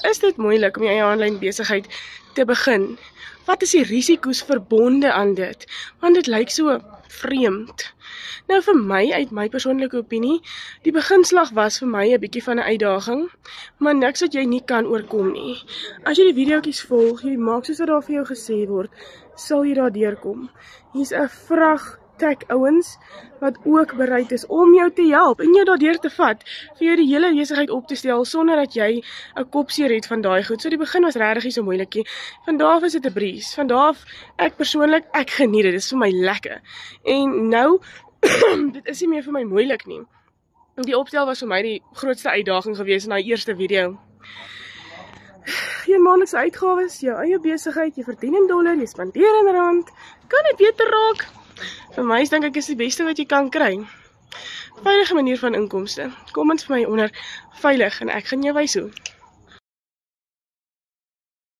is dit moeilik om jou eie aanlyn besigheid te begin? Wat is die risiko's verbonde aan dit? Want dit lyk so vreemd. Nou vir my, uit my persoonlike opinie, die beginslag was vir my 'n bietjie van 'n uitdaging, maar niks wat jy nie kan oorkom nie. As jy die videoetjies volg, jy maak soos wat daar vir jou gesê word, sal jy daar deurkom. Hier's 'n vrag tech ouens wat ook bereid is om jou te help en jou daardeur te vat, vir jou die hele besigheid op te stel sonder dat jy 'n kopseer het van daai goed. So die begin was regtig nie so moeilikie. Van daar af is dit 'n breeze. Van daar af, ek persoonlik, ek geniet dit. Dit is vir my lekker. En nou dit is nie meer vir my moeilik nie. Die opstel was vir my die grootste uitdaging gewees in daai eerste video. Jou maandelikse uitgawes, jou eie besigheid, jy verdien in dollar, jy spandeer in rand, kan dit beter raak? Vir my dink ek is die beste wat jy kan kry. Veilige manier van inkomste. Kom ons vir my onder veilig en ek gaan jou wys hoe.